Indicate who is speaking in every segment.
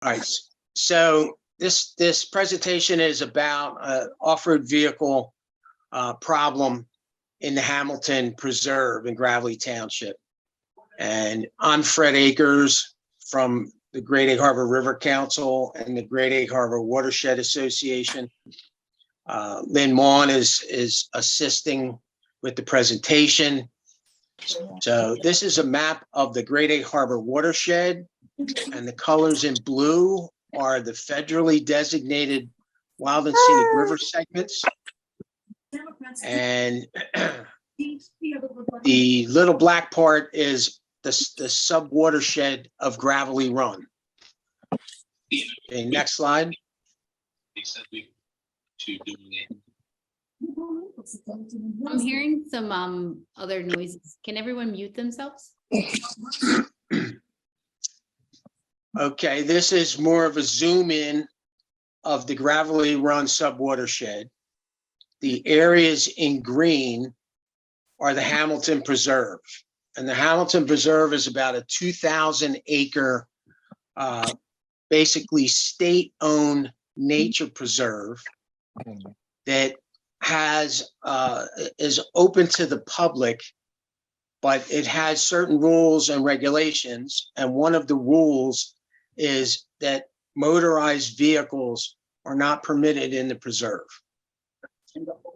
Speaker 1: All right, so this presentation is about off-road vehicle problem in the Hamilton Preserve in Gravelly Township. And I'm Fred Akers from the Great Egg Harbor River Council and the Great Egg Harbor Watershed Association. Lynn Maughan is assisting with the presentation. So this is a map of the Great Egg Harbor Watershed, and the colors in blue are the federally designated wild and scenic river segments. And the little black part is the sub-watershed of Gravelly Run. Okay, next slide.
Speaker 2: I'm hearing some other noises. Can everyone mute themselves?
Speaker 1: Okay, this is more of a zoom in of the Gravelly Run sub-watershed. The areas in green are the Hamilton Preserve. And the Hamilton Preserve is about a 2,000 acre, basically state-owned nature preserve that is open to the public, but it has certain rules and regulations. And one of the rules is that motorized vehicles are not permitted in the preserve.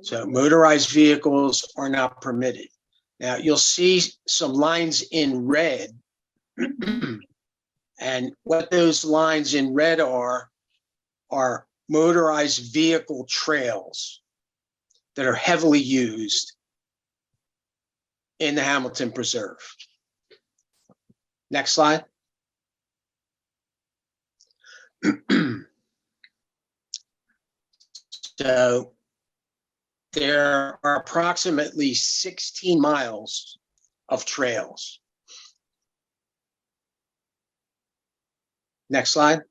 Speaker 1: So motorized vehicles are not permitted. Now you'll see some lines in red. And what those lines in red are motorized vehicle trails that are heavily used in the Hamilton Preserve. Next slide. So there are approximately 16 miles of trails. Next slide.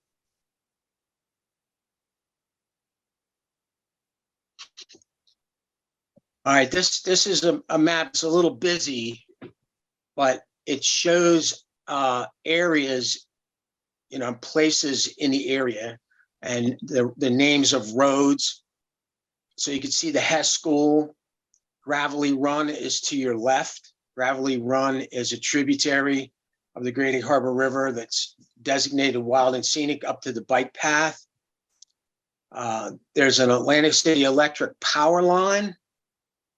Speaker 1: All right, this is a map. It's a little busy, but it shows areas, places in the area and the names of roads. So you can see the Hess School. Gravelly Run is to your left. Gravelly Run is a tributary of the Great Egg Harbor River that's designated wild and scenic up to the bike path. There's an Atlantic City Electric power line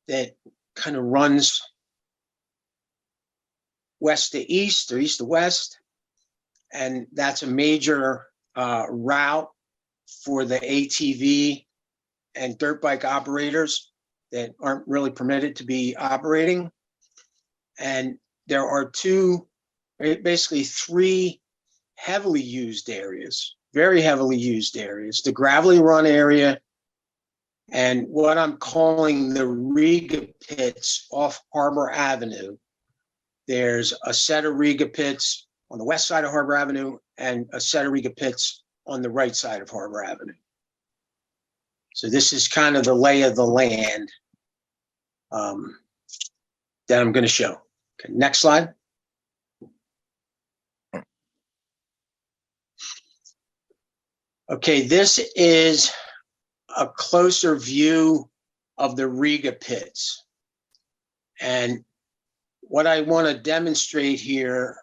Speaker 1: that kind of runs west to east or east to west. And that's a major route for the ATV and dirt bike operators that aren't really permitted to be operating. And there are basically three heavily used areas, very heavily used areas: the Gravelly Run area and what I'm calling the Riga pits off Harbor Avenue. There's a set of Riga pits on the west side of Harbor Avenue and a set of Riga pits on the right side of Harbor Avenue. So this is kind of the lay of the land that I'm going to show. Okay, next slide. Okay, this is a closer view of the Riga pits. And what I want to demonstrate here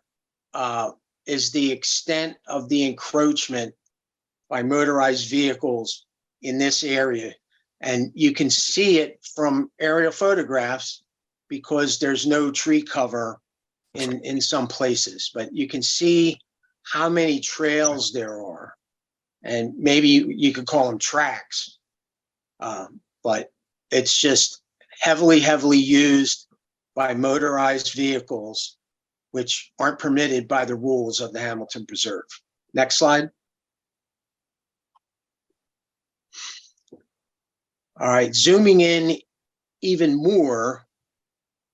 Speaker 1: is the extent of the encroachment by motorized vehicles in this area. And you can see it from aerial photographs because there's no tree cover in some places, but you can see how many trails there are. And maybe you could call them tracks, but it's just heavily used by motorized vehicles, which aren't permitted by the rules of the Hamilton Preserve. Next slide. All right, zooming in even more,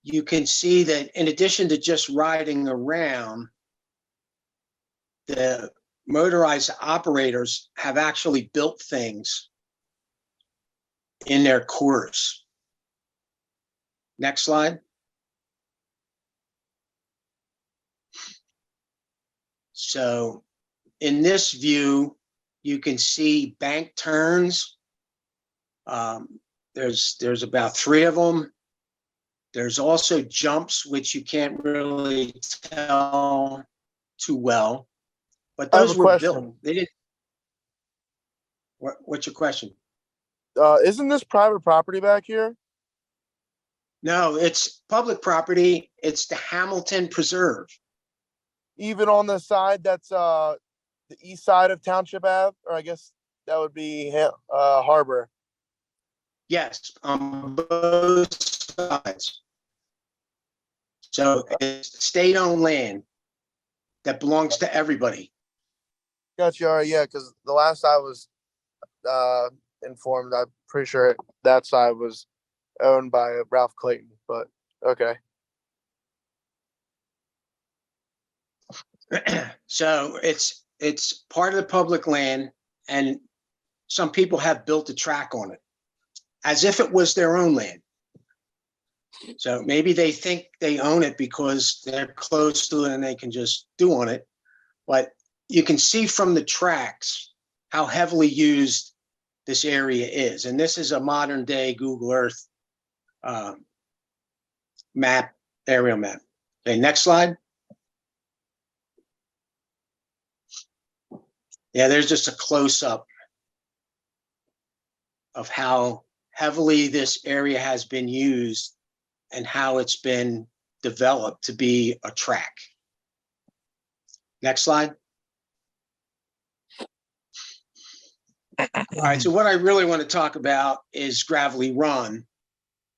Speaker 1: you can see that in addition to just riding around, the motorized operators have actually built things in their course. Next slide. So in this view, you can see bank turns. There's about 3 of them. There's also jumps, which you can't really tell too well, but
Speaker 3: I have
Speaker 1: those
Speaker 3: a
Speaker 1: were
Speaker 3: question.
Speaker 1: built. They didn't. What's your question?
Speaker 3: Isn't this private property back here?
Speaker 1: No, it's public property. It's the Hamilton Preserve.
Speaker 3: Even on the side that's the east side of Township Ave, or I guess that would be Harbor.
Speaker 1: Yes, on both sides. So it's state-owned land that belongs to everybody.
Speaker 3: Gotcha. All right, yeah, because the last I was informed, I'm pretty sure that side was owned by Ralph Clayton, but okay.
Speaker 1: So it's part of the public land, and some people have built a track on it as if it was their own land. So maybe they think they own it because they're close to it and they can just do on it. But you can see from the tracks how heavily used this area is. And this is a modern day Google Earth map, aerial map. Okay, next slide. Yeah, there's just a close up of how heavily this area has been used and how it's been developed to be a track. Next slide. All right, so what I really want to talk about is Gravelly Run,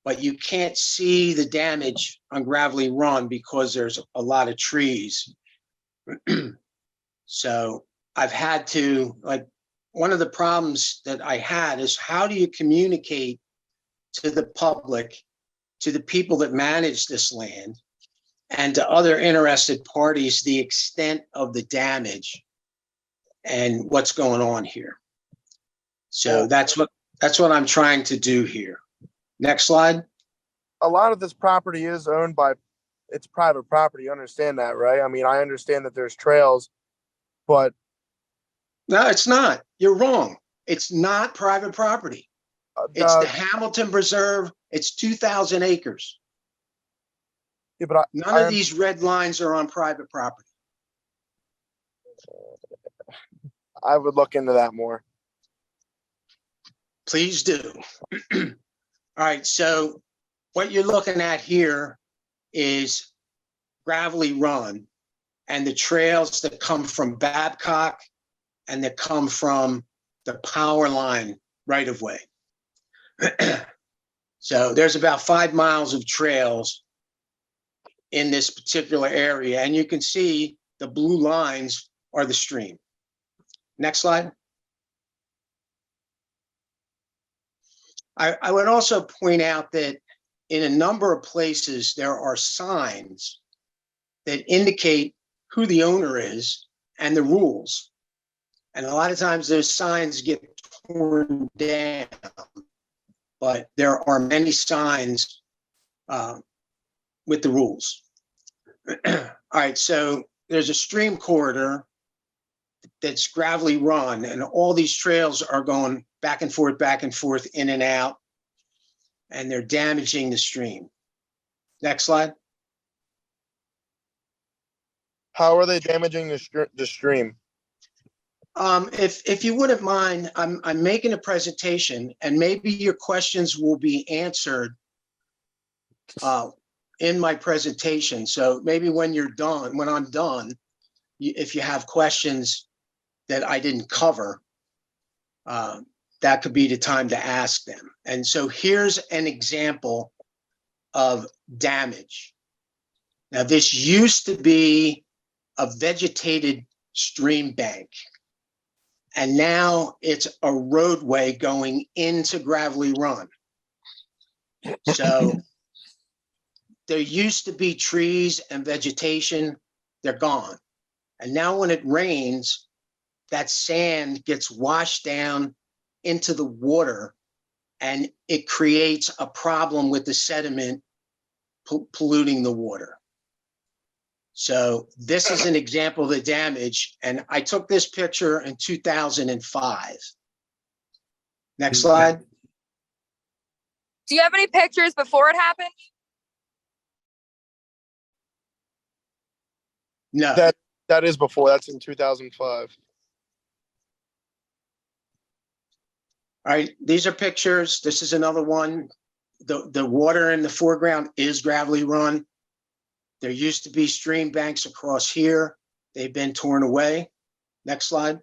Speaker 1: but you can't see the damage on Gravelly Run because there's a lot of trees. So I've had to, like, one of the problems that I had is how do you communicate to the public, to the people that manage this land, and to other interested parties the extent of the damage and what's going on here. So that's what I'm trying to do here. Next slide.
Speaker 3: A lot of this property is owned by, it's private property. You understand that, right? I mean, I understand that there's trails, but
Speaker 1: No, it's not. You're wrong. It's not private property. It's the Hamilton Preserve. It's 2,000 acres.
Speaker 3: Yeah, but
Speaker 1: None of these red lines are on private property.
Speaker 3: I would look into that more.
Speaker 1: Please do. All right, so what you're looking at here is Gravelly Run and the trails that come from Babcock and that come from the power line right of way. So there's about 5 miles of trails in this particular area, and you can see the blue lines are the stream. Next slide. I would also point out that in a number of places, there are signs that indicate who the owner is and the rules. And a lot of times those signs get torn down, but there are many signs with the rules. All right, so there's a stream corridor that's Gravelly Run, and all these trails are going back and forth, in and out, and they're damaging the stream. Next slide.
Speaker 3: How are they damaging the stream?
Speaker 1: If you wouldn't mind, I'm making a presentation, and maybe your questions will be answered in my presentation. So maybe when I'm done, if you have questions that I didn't cover, that could be the time to ask them. And so here's an example of damage. Now, this used to be a vegetated stream bank, and now it's a roadway going into Gravelly Run. So there used to be trees and vegetation, they're gone. And now when it rains, that sand gets washed down into the water, and it creates a problem with the sediment polluting the water. So this is an example of the damage, and I took this picture in 2005. Next slide.
Speaker 4: Do you have any pictures before it happened?
Speaker 1: No.
Speaker 3: That is before. That's in 2005.
Speaker 1: All right, these are pictures. This is another one. The water in the foreground is gravelly run. There used to be stream banks across here. They've been torn away. Next slide.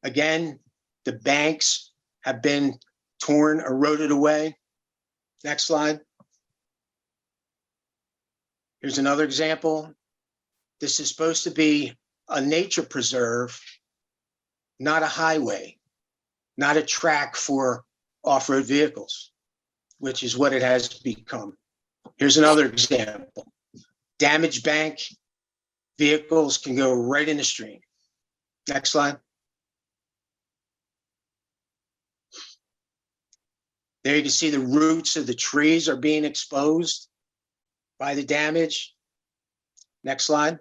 Speaker 1: Again, the banks have been torn, eroded away. Next slide. Here's another example. This is supposed to be a nature preserve, not a highway, not a track for off-road vehicles, which is what it has become. Here's another example. Damaged bank, vehicles can go right in the stream. Next slide. There you can see the roots of the trees are being exposed by the damage. Next slide.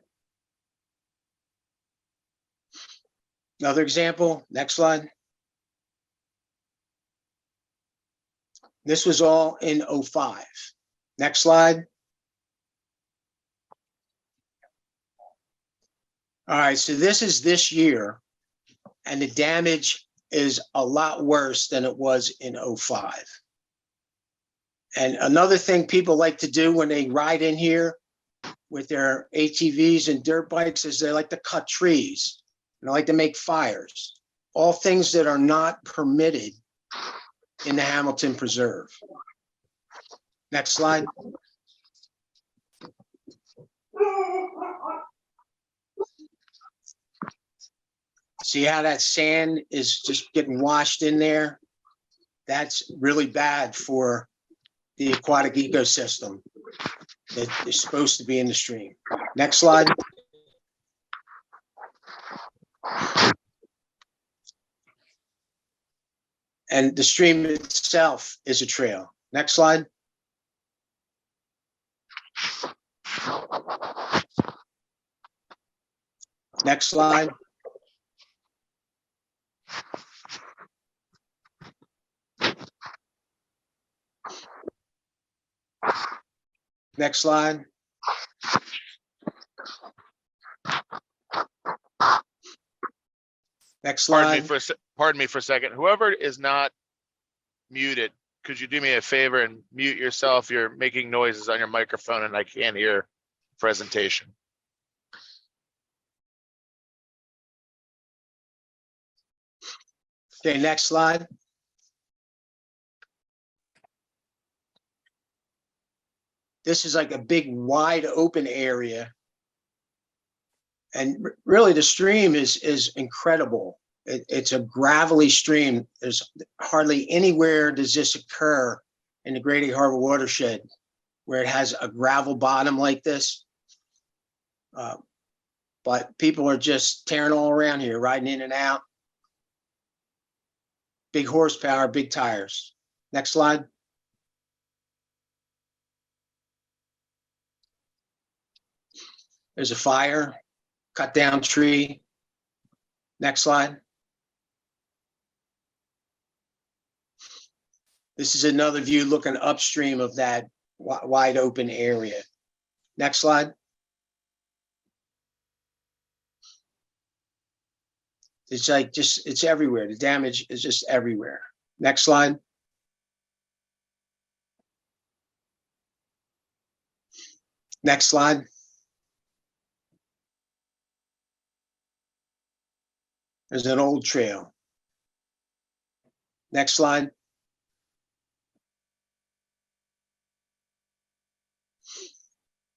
Speaker 1: Another example. Next slide. This was all in 2005. Next slide. All right, so this is this year, and the damage is a lot worse than it was in 2005. And another thing people like to do when they ride in here with their ATVs and dirt bikes is they like to cut trees, and they like to make fires, all things that are not permitted in the Hamilton Preserve. Next slide. See how that sand is just getting washed in there? That's really bad for the aquatic ecosystem that is supposed to be in the stream. Next slide. And the stream itself is a trail. Next slide. Next slide. Next slide. Next slide.
Speaker 5: Pardon me for a second. Whoever is not muted, could you do me a favor and mute yourself? You're making noises on your microphone and I can't hear presentation.
Speaker 1: Okay, next slide. This is like a big wide open area. And really the stream is incredible. It's a gravelly stream. There's hardly anywhere does this occur in the Great Egg Harbor Watershed where it has a gravel bottom like this. But people are just tearing all around here, riding in and out. Big horsepower, big tires. Next slide. There's a fire, cut down tree. Next slide. This is another view looking upstream of that wide open area. Next slide. It's like it's everywhere. The damage is just everywhere. Next slide. Next slide. There's an old trail. Next slide.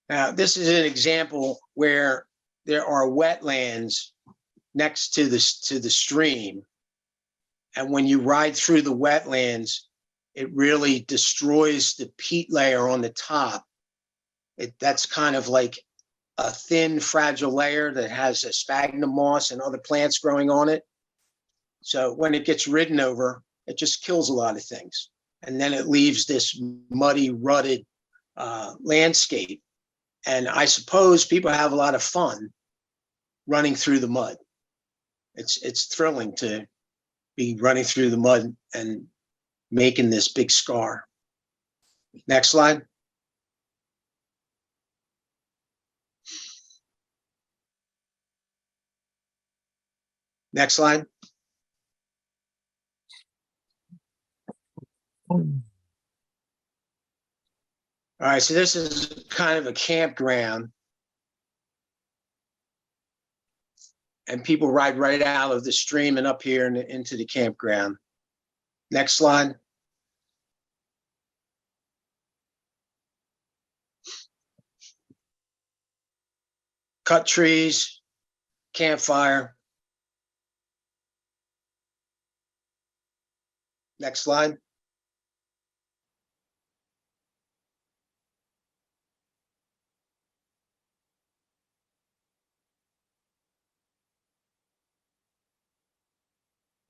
Speaker 1: Now, this is an example where there are wetlands next to the stream. And when you ride through the wetlands, it really destroys the peat layer on the top. That's kind of like a thin, fragile layer that has a sphagnum moss and other plants growing on it. So when it gets ridden over, it just kills a lot of things. And then it leaves this muddy, rutted landscape. And I suppose people have a lot of fun running through the mud. It's thrilling to be running through the mud and making this big scar. Next slide. Next slide. All right, so this is kind of a campground. And people ride right out of the stream and up here and into the campground. Next slide. Cut trees, campfire. Next slide.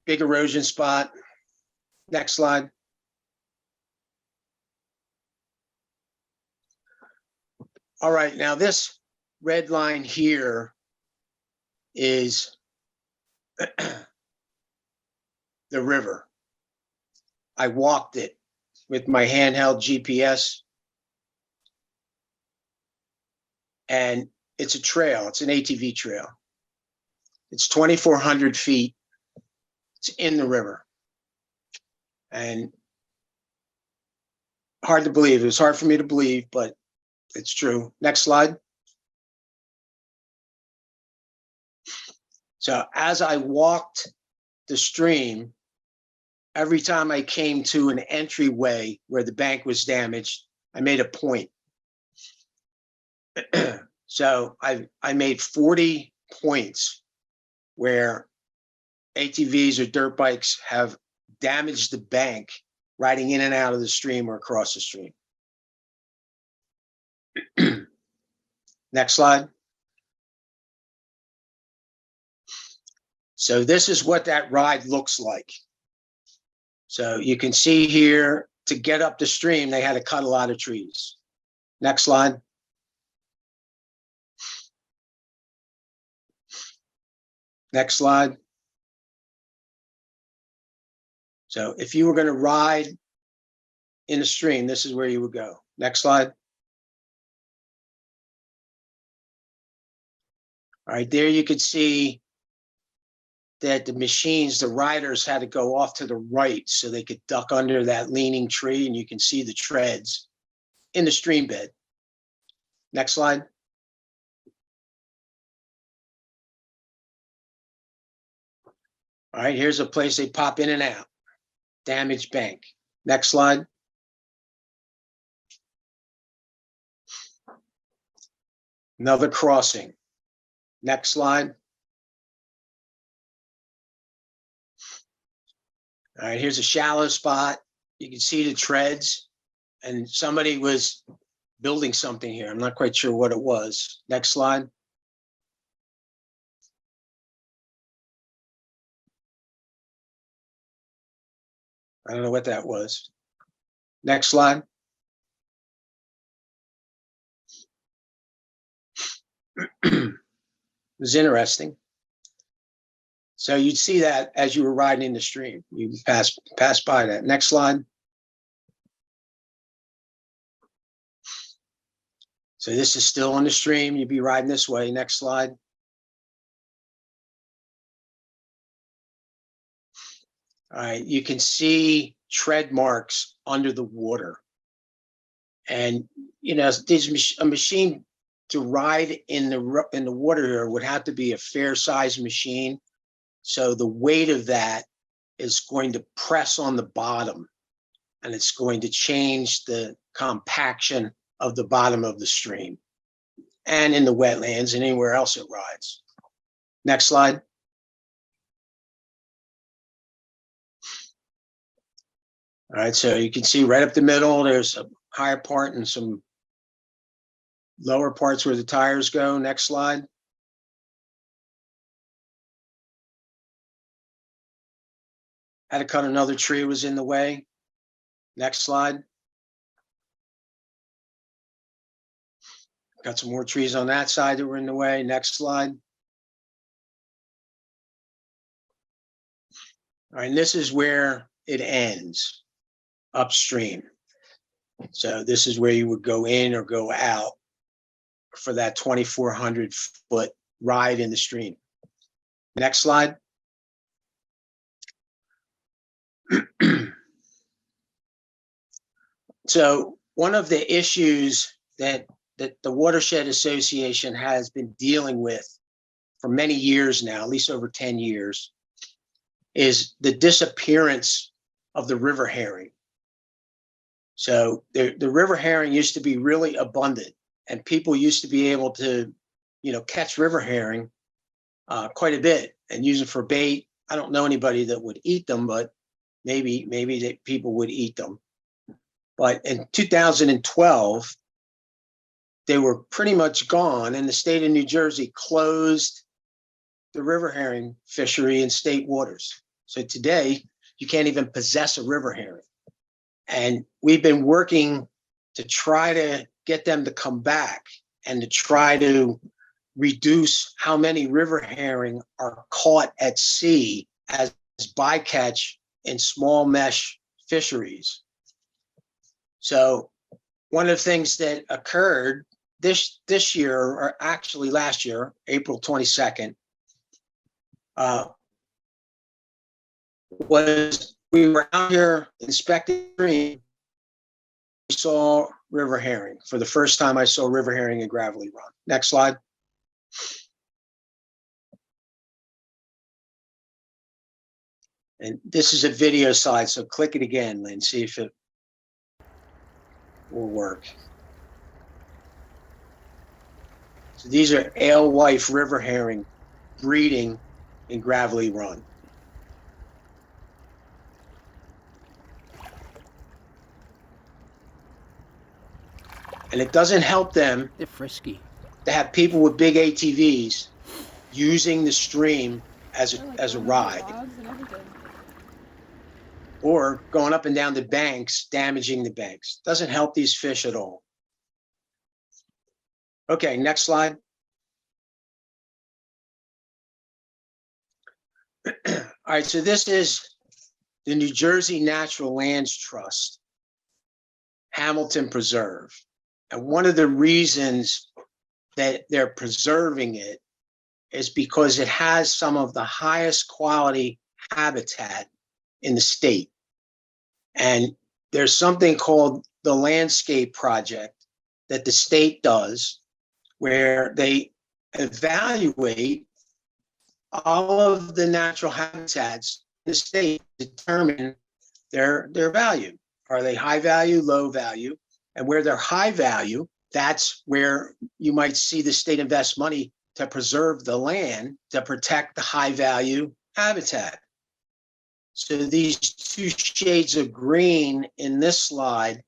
Speaker 1: Big erosion spot. Next slide. All right, now this red line here is the river. I walked it with my handheld GPS. And it's a trail, it's an ATV trail. It's 2,400 feet. It's in the river. And hard to believe. It was hard for me to believe, but it's true. Next slide. So as I walked the stream, every time I came to an entryway where the bank was damaged, I made a point. So I made 40 points where ATVs or dirt bikes have damaged the bank riding in and out of the stream or across the stream. Next slide. So this is what that ride looks like. So you can see here, to get up the stream, they had to cut a lot of trees. Next slide. Next slide. So if you were going to ride in a stream, this is where you would go. Next slide. All right, there you could see that the machines, the riders had to go off to the right so they could duck under that leaning tree, and you can see the treads in the stream bed. Next slide. All right, here's a place they pop in and out. Damaged bank. Next slide. Another crossing. Next slide. All right, here's a shallow spot. You can see the treads, and somebody was building something here. I'm not quite sure what it was. Next slide. I don't know what that was. Next slide. It was interesting. So you'd see that as you were riding in the stream. You pass by that. Next slide. So this is still on the stream. You'd be riding this way. Next slide. All right, you can see tread marks under the water. And, you know, a machine to ride in the water here would have to be a fair sized machine. So the weight of that is going to press on the bottom, and it's going to change the compaction of the bottom of the stream and in the wetlands and anywhere else it rides. Next slide. All right, so you can see right up the middle, there's a higher part and some lower parts where the tires go. Next slide. Had to cut another tree, was in the way. Next slide. Got some more trees on that side that were in the way. Next slide. All right, and this is where it ends, upstream. So this is where you would go in or go out for that 2,400-foot ride in the stream. Next slide. So one of the issues that the Watershed Association has been dealing with for many years now, at least over 10 years, is the disappearance of the river herring. So the river herring used to be really abundant, and people used to be able to, catch river herring quite a bit and use it for bait. I don't know anybody that would eat them, but maybe that people would eat them. But in 2012, they were pretty much gone, and the state of New Jersey closed the river herring fishery in state waters. So today, you can't even possess a river herring. And we've been working to try to get them to come back and to try to reduce how many river herring are caught at sea as bycatch in small mesh fisheries. So one of the things that occurred this year, or actually last year, April 22nd, was we were out here inspecting the stream. We saw river herring. For the first time, I saw river herring in Gravelly Run. Next slide. And this is a video slide, so click it again, Lynn, see if it will work. So these are alewife river herring breeding in Gravelly Run. And it doesn't help them
Speaker 6: They're frisky.
Speaker 1: to have people with big ATVs using the stream as a ride, or going up and down the banks, damaging the banks. Doesn't help these fish at all. Okay, next slide. All right, so this is the New Jersey Natural Lands Trust, Hamilton Preserve. And one of the reasons that they're preserving it is because it has some of the highest quality habitat in the state. And there's something called the Landscape Project that the state does, where they evaluate all of the natural habitats in the state to determine their value. Are they high value, low value? And where they're high value, that's where you might see the state invest money to preserve the land to protect the high value habitat. So these two shades of green in this slide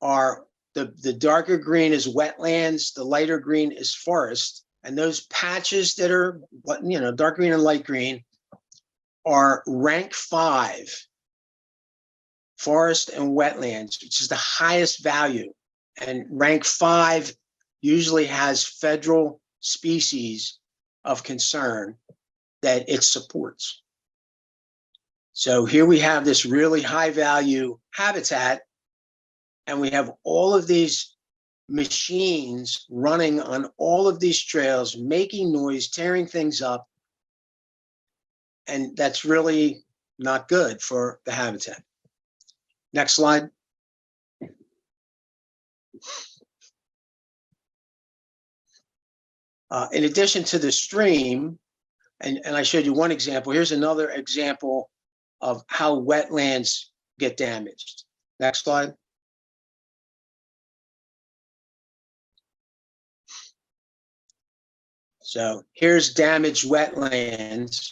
Speaker 1: are the darker green is wetlands, the lighter green is forest. And those patches that are, dark green and light green are rank 5, forest and wetlands, which is the highest value. And rank 5 usually has federal species of concern that it supports. So here we have this really high value habitat, and we have all of these machines running on all of these trails, making noise, tearing things up. And that's really not good for the habitat. Next slide. In addition to the stream, and I showed you one example, here's another example of how wetlands get damaged. Next slide. So here's damaged wetlands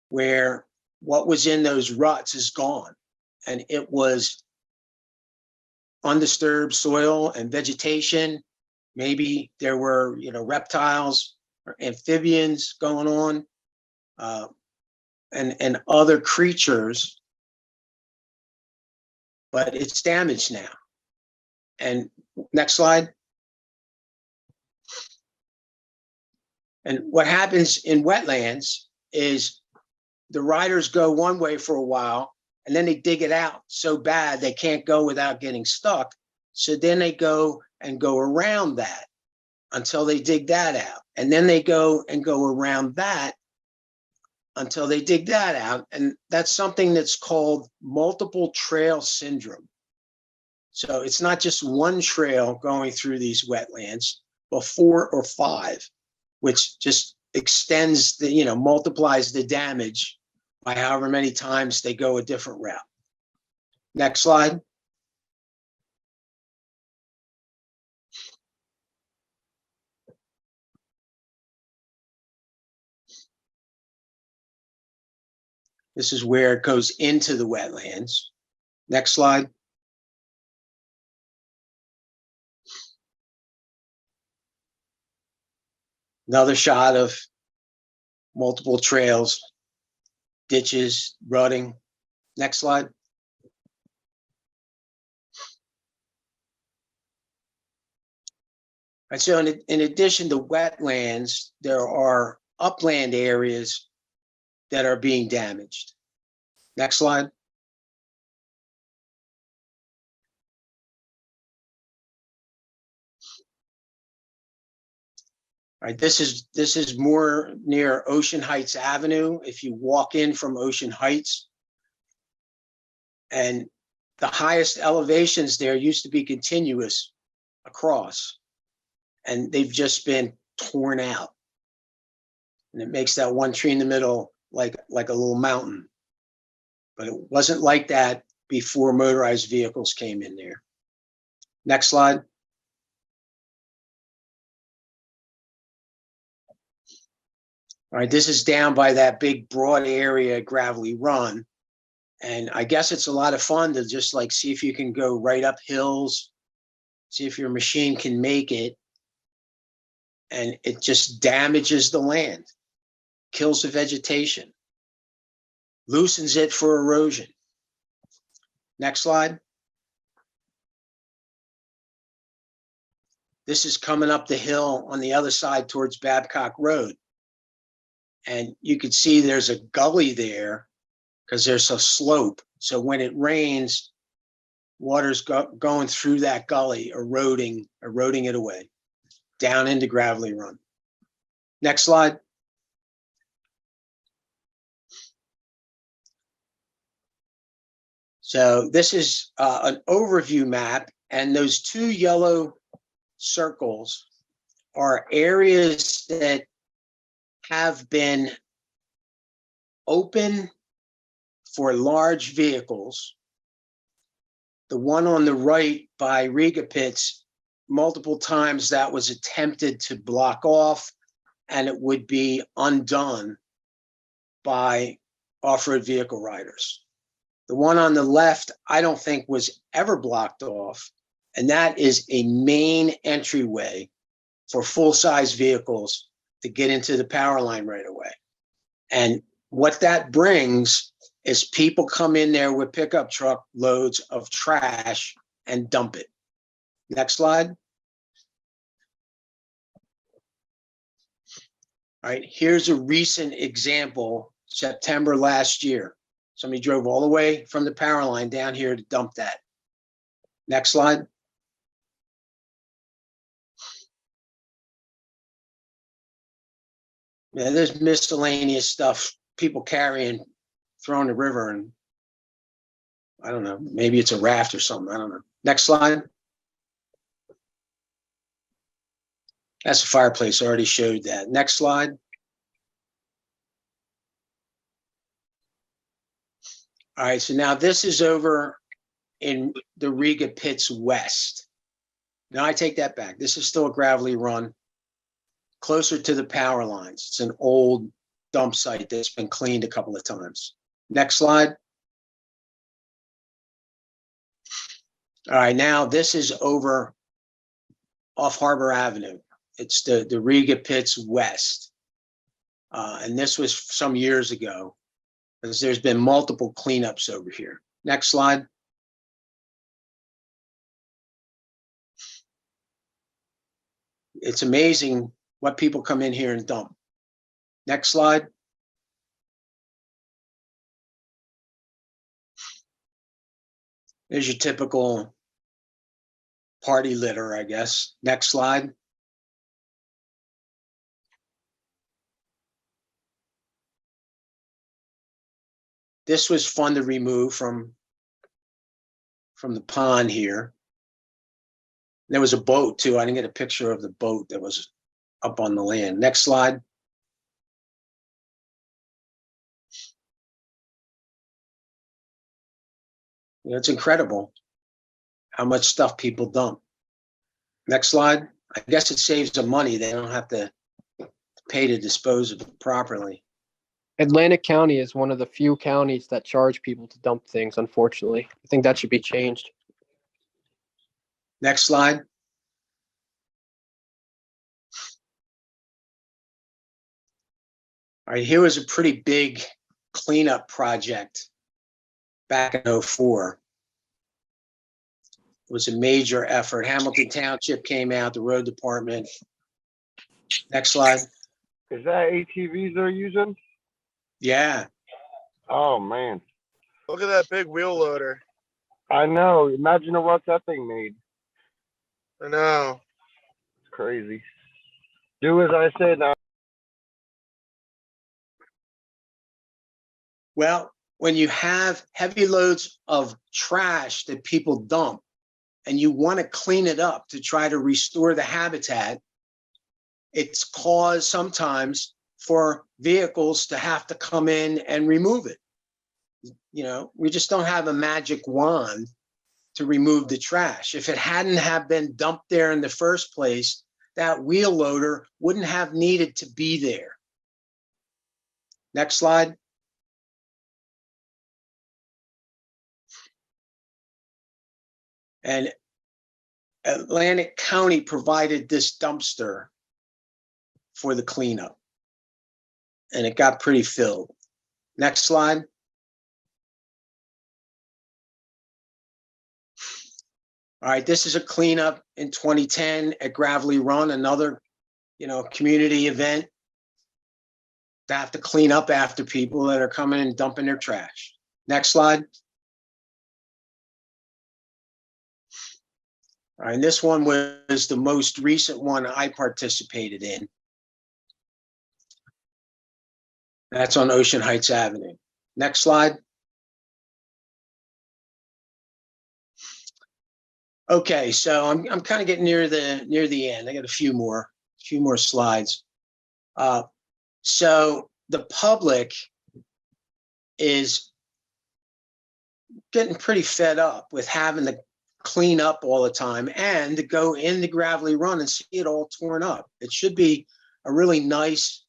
Speaker 1: where what was in those ruts is gone, and it was undisturbed soil and vegetation. Maybe there were, reptiles or amphibians going on, and other creatures, but it's damaged now. And next slide. And what happens in wetlands is the riders go one way for a while and then they dig it out so bad they can't go without getting stuck. So then they go around that until they dig that out. And then they go around that until they dig that out. And that's something that's called multiple trail syndrome. So it's not just one trail going through these wetlands, but 4 or 5, which just extends the, multiplies the damage by however many times they go a different route. Next slide. This is where it goes into the wetlands. Next slide. Another shot of multiple trails, ditches, rutting. Next slide. Right, so in addition to wetlands, there are upland areas that are being damaged. Next slide. All right, this is more near Ocean Heights Avenue. If you walk in from Ocean Heights, and the highest elevations there used to be continuous across, and they've just been torn out. And it makes that one tree in the middle like a little mountain. But it wasn't like that before motorized vehicles came in there. Next slide. All right, this is down by that big broad area, Gravelly Run. And I guess it's a lot of fun to just like see if you can go right up hills, see if your machine can make it. And it just damages the land, kills the vegetation, loosens it for erosion. Next slide. This is coming up the hill on the other side towards Babcock Road. And you can see there's a gully there because there's a slope. So when it rains, water's going through that gully, eroding it away, down into Gravelly Run. Next slide. So this is an overview map, and those 2 yellow circles are areas that have been open for large vehicles. The one on the right by Riga Pits, multiple times that was attempted to block off, and it would be undone by off-road vehicle riders. The one on the left, I don't think was ever blocked off, and that is a main entryway for full-size vehicles to get into the power line right away. And what that brings is people come in there with pickup truck loads of trash and dump it. Next slide. All right, here's a recent example, September last year. Somebody drove all the way from the power line down here to dump that. Next slide. Yeah, there's miscellaneous stuff people carrying, throwing the river, and I don't know, maybe it's a raft or something. I don't know. Next slide. That's a fireplace. I already showed that. Next slide. All right, so now this is over in the Riga Pits West. Now I take that back. This is still a Gravelly Run, closer to the power lines. It's an old dump site that's been cleaned a couple of times. Next slide. All right, now this is over off Harbor Avenue. It's the Riga Pits West. And this was some years ago, because there's been multiple cleanups over here. Next slide. It's amazing what people come in here and dump. Next slide. There's your typical party litter, I guess. Next slide. This was fun to remove from the pond here. There was a boat too. I didn't get a picture of the boat that was up on the land. Next slide. You know, it's incredible how much stuff people dump. Next slide. I guess it saves them money. They don't have to pay to dispose of it properly.
Speaker 6: Atlantic County is one of the few counties that charge people to dump things, unfortunately. I think that should be changed.
Speaker 1: Next slide. All right, here was a pretty big cleanup project back in '04. It was a major effort. Hamilton Township came out, the road department. Next slide.
Speaker 7: Is that ATVs they're using?
Speaker 1: Yeah,
Speaker 7: Oh man,
Speaker 3: Look at that big wheel loader.
Speaker 7: I know. Imagine what that thing made.
Speaker 3: I know.
Speaker 7: It's crazy. Do as I say now.
Speaker 1: well, when you have heavy loads of trash that people dump and you want to clean it up to try to restore the habitat, it's cause sometimes for vehicles to have to come in and remove it. You know, we just don't have a magic wand to remove the trash. If it hadn't have been dumped there in the first place, that wheel loader wouldn't have needed to be there. Next slide. And Atlantic County provided this dumpster for the cleanup. And it got pretty filled. Next slide. All right, this is a cleanup in 2010 at Gravelly Run, another, community event. To have to clean up after people that are coming and dumping their trash. Next slide. All right, and this one was the most recent one I participated in. That's on Ocean Heights Avenue. Next slide. Okay, so I'm kind of getting near the end. I got a few more slides. So the public is getting pretty fed up with having to clean up all the time and to go in the Gravelly Run and see it all torn up. It should be a really nice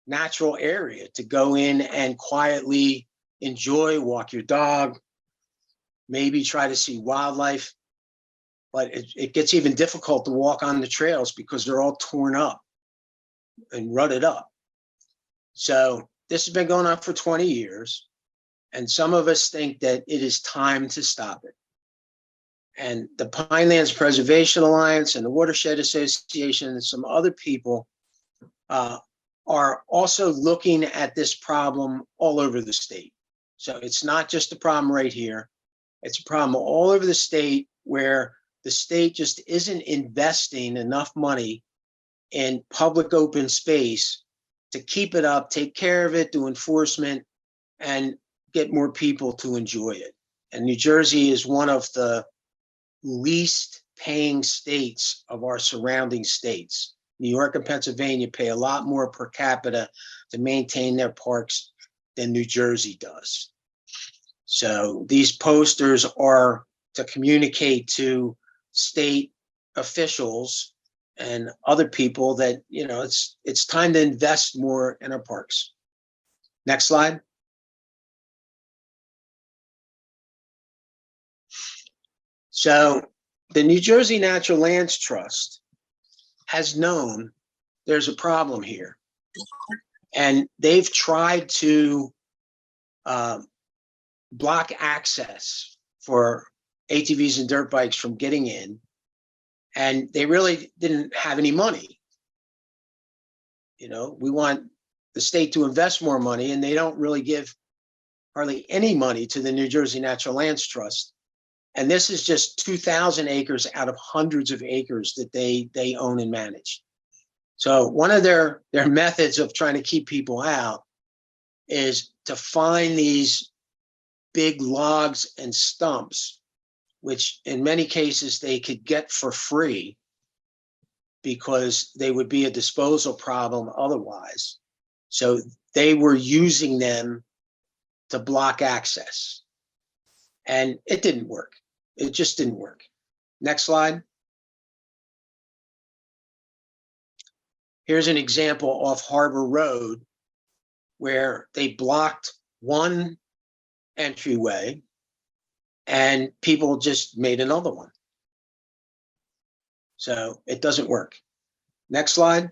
Speaker 1: natural area to go in and quietly enjoy, walk your dog, maybe try to see wildlife. But it gets even difficult to walk on the trails because they're all torn up and rutted up. So this has been going on for 20 years. And some of us think that it is time to stop it. And the Pinelands Preservation Alliance and the Watershed Association and some other people are also looking at this problem all over the state. So it's not just a problem right here. It's a problem all over the state where the state just isn't investing enough money in public open space to keep it up, take care of it, do enforcement, and get more people to enjoy it. And New Jersey is one of the least paying states of our surrounding states. New York and Pennsylvania pay a lot more per capita to maintain their parks than New Jersey does. So these posters are to communicate to state officials and other people that, it's time to invest more in our parks. Next slide. So the New Jersey Natural Lands Trust has known there's a problem here. And they've tried to block access for ATVs and dirt bikes from getting in. And they really didn't have any money. We want the state to invest more money, and they don't really give hardly any money to the New Jersey Natural Lands Trust. And this is just 2,000 acres out of hundreds of acres that they own and manage. So one of their methods of trying to keep people out is to find these big logs and stumps, which in many cases they could get for free because they would be a disposal problem otherwise. So they were using them to block access. And it didn't work. It just didn't work. Next slide. Here's an example off Harbor Road where they blocked one entryway and people just made another one. So it doesn't work. Next slide.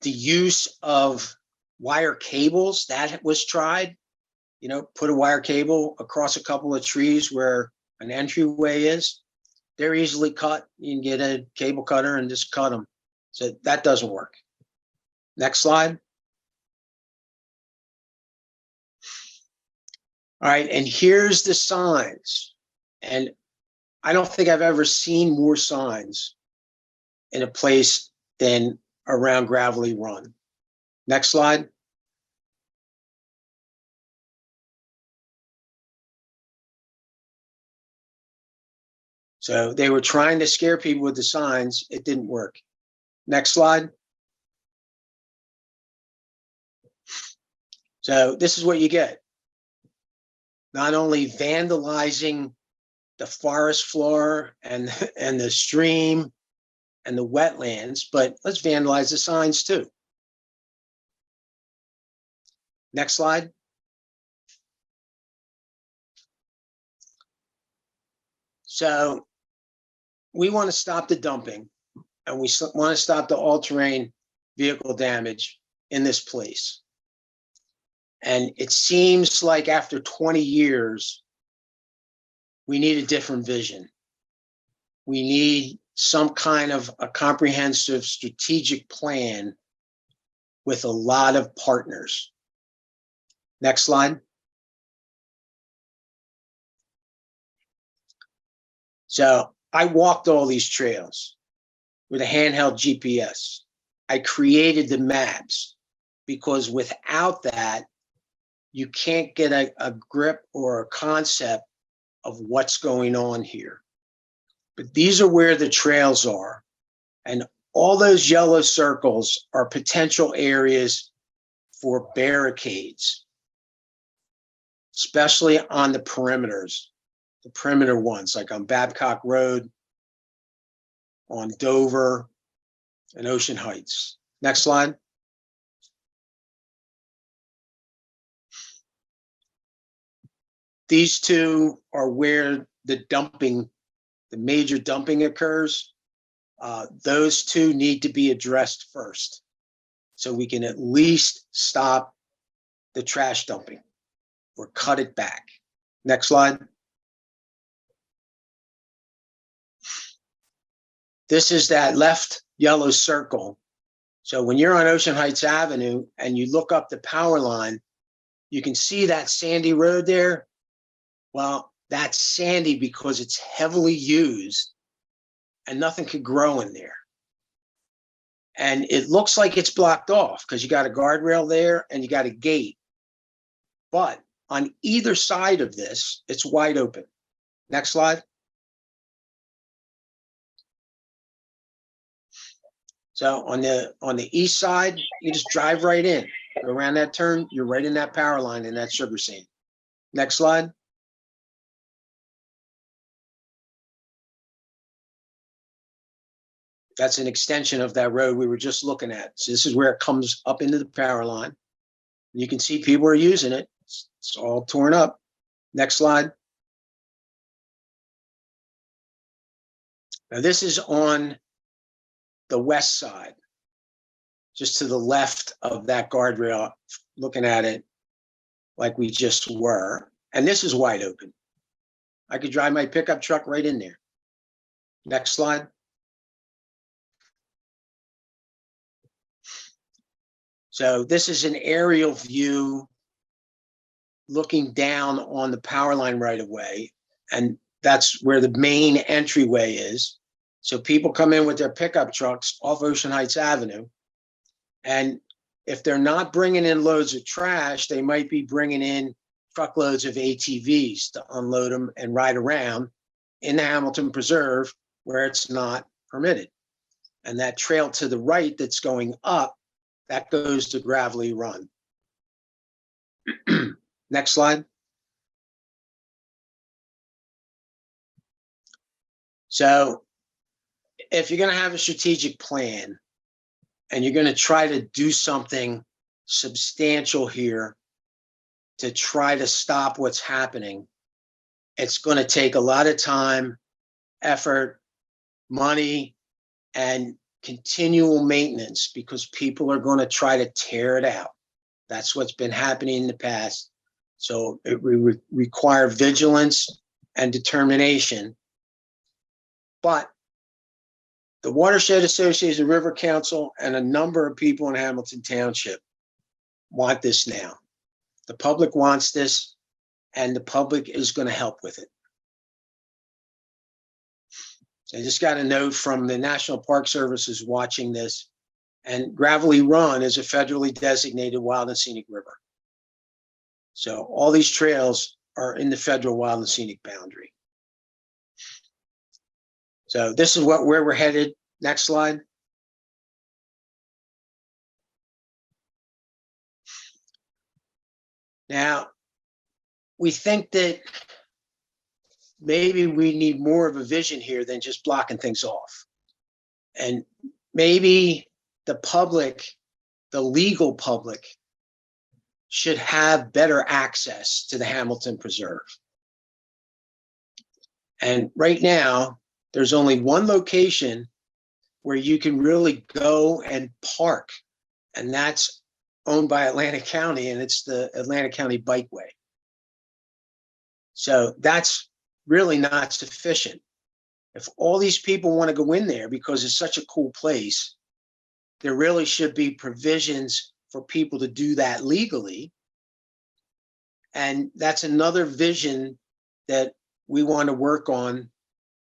Speaker 1: The use of wire cables, that was tried. You know, put a wire cable across a couple of trees where an entryway is. They're easily cut. You can get a cable cutter and just cut them. So that doesn't work. Next slide. All right, and here's the signs. And I don't think I've ever seen more signs in a place than around Gravelly Run. Next slide. So they were trying to scare people with the signs. It didn't work. Next slide. So this is what you get. Not only vandalizing the forest floor and the stream and the wetlands, but let's vandalize the signs too. Next slide. So we want to stop the dumping, and we want to stop the all-terrain vehicle damage in this place. And it seems like after 20 years, we need a different vision. We need some kind of a comprehensive strategic plan with a lot of partners. Next slide. So I walked all these trails with a handheld GPS. I created the maps because without that, you can't get a grip or a concept of what's going on here. But these are where the trails are. And all those yellow circles are potential areas for barricades, especially on the perimeters, the perimeter ones, like on Babcock Road, on Dover, and Ocean Heights. Next slide. These two are where the major dumping occurs. Those two need to be addressed first, so we can at least stop the trash dumping or cut it back. Next slide. This is that left yellow circle. So when you're on Ocean Heights Avenue and you look up the power line, you can see that sandy road there. Well, that's sandy because it's heavily used and nothing could grow in there. And it looks like it's blocked off because you got a guardrail there and you got a gate. But on either side of this, it's wide open. Next slide. So on the east side, you just drive right in. Go around that turn, you're right in that power line in that sugar sand. Next slide. That's an extension of that road we were just looking at. So this is where it comes up into the power line. You can see people are using it. It's all torn up. Next slide. Now this is on the west side, just to the left of that guardrail, looking at it like we just were. And this is wide open. I could drive my pickup truck right in there. Next slide. So this is an aerial view looking down on the power line right away. And that's where the main entryway is. So people come in with their pickup trucks off Ocean Heights Avenue. And if they're not bringing in loads of trash, they might be bringing in truckloads of ATVs to unload them and ride around in the Hamilton Preserve where it's not permitted. And that trail to the right that's going up, that goes to Gravelly Run. Next slide. So if you're going to have a strategic plan and you're going to try to do something substantial here to try to stop what's happening, it's going to take a lot of time, effort, money, and continual maintenance because people are going to try to tear it out. That's what's been happening in the past. So it require vigilance and determination. But the Watershed Association, River Council, and a number of people in Hamilton Township want this now. The public wants this, and the public is going to help with it. I just got a note from the National Park Service is watching this, and Gravelly Run is a federally designated wild and scenic river. So all these trails are in the federal wild and scenic boundary. So this is where we're headed. Next slide. Now, we think that maybe we need more of a vision here than just blocking things off. And maybe the public, the legal public, should have better access to the Hamilton Preserve. And right now, there's only one location where you can really go and park, and that's owned by Atlantic County, and it's the Atlantic County Bikeway. So that's really not sufficient. If all these people want to go in there because it's such a cool place, there really should be provisions for people to do that legally. And that's another vision that we want to work on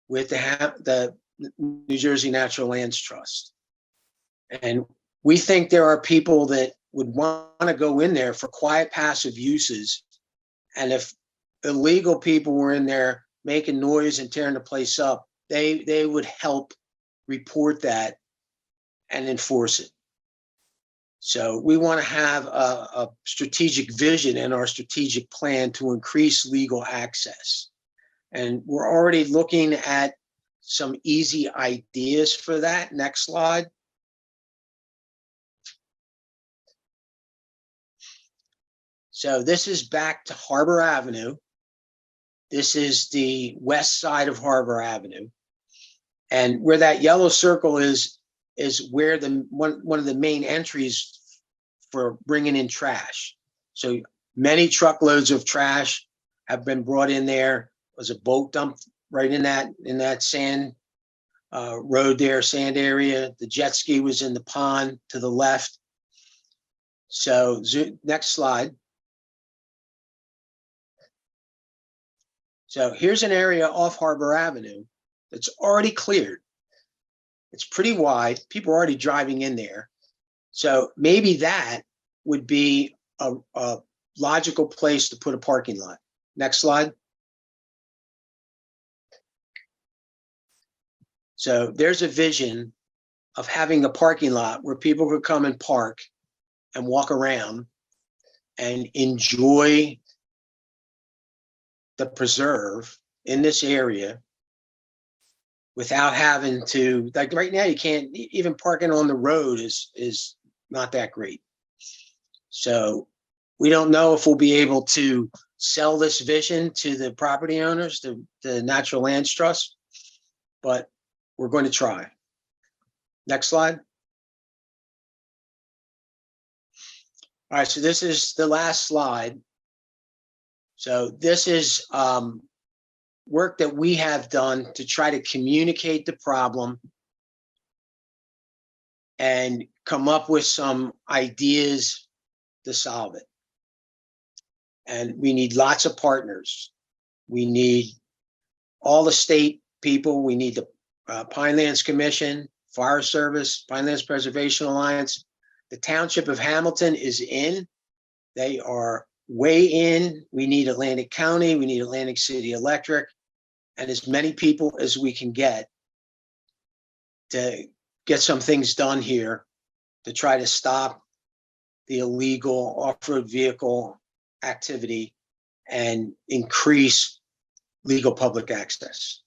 Speaker 1: with the New Jersey Natural Lands Trust. And we think there are people that would want to go in there for quiet passive uses. And if illegal people were in there making noise and tearing the place up, they would help report that and enforce it. So we want to have a strategic vision in our strategic plan to increase legal access. And we're already looking at some easy ideas for that. Next slide. So this is back to Harbor Avenue. This is the west side of Harbor Avenue. And where that yellow circle is where the one of the main entries for bringing in trash. So many truckloads of trash have been brought in there. Was a boat dumped right in that sand road there, sand area. The jet ski was in the pond to the left. So next slide. So here's an area off Harbor Avenue that's already cleared. It's pretty wide. People are already driving in there. So maybe that would be a logical place to put a parking lot. Next slide. So there's a vision of having a parking lot where people could come and park and walk around and enjoy the preserve in this area without having to, like right now, you can't, even parking on the road is not that great. So we don't know if we'll be able to sell this vision to the property owners, the Natural Lands Trust, but we're going to try. Next slide. All right, so this is the last slide. So this is work that we have done to try to communicate the problem and come up with some ideas to solve it. And we need lots of partners. We need all the state people. We need the Pinelands Commission, Forest Service, Pinelands Preservation Alliance. The Township of Hamilton is in. They are way in. We need Atlantic County. We need Atlantic City Electric, and as many people as we can get to get some things done here to try to stop the illegal off-road vehicle activity and increase legal public access.